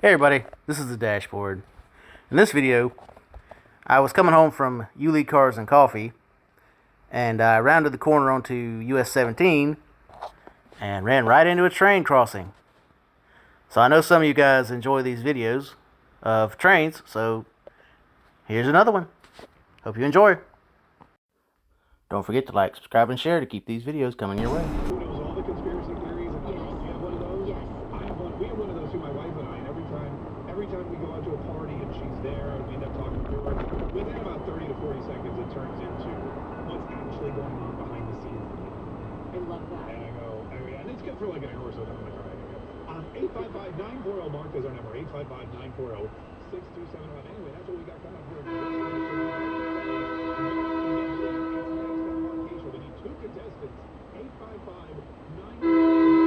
Hey everybody, this is the dashboard. In this video, I was coming home from Yulee Cars and Coffee, and I rounded the corner onto US 17 and ran right into a train crossing. So I know some of you guys enjoy these videos of trains, so here's another one. Hope you enjoy. Don't forget to like, subscribe, and share to keep these videos coming your way. Who knows all the conspiracy theories? And yes. You have one of those? Yes. I have one. We have one of those too, my wife and I. And every time we go out to a party and she's there and we end up talking to her, within about 30 to 40 seconds, it turns into what's actually going on behind the scenes. I love that. And I go, and it's good for like an hour or so. I'm going to try it. 855-940 Mark is our number. 855-940-6271. Anyway, that's what we got coming up here. We need two contestants. 855-940.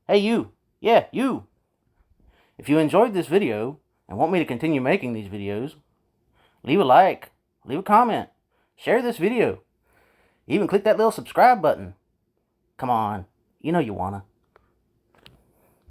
Hey you! Yeah, you! If you enjoyed this video and want me to continue making these videos, leave a like, leave a comment, share this video, even click that little subscribe button. Come on, you know you wanna.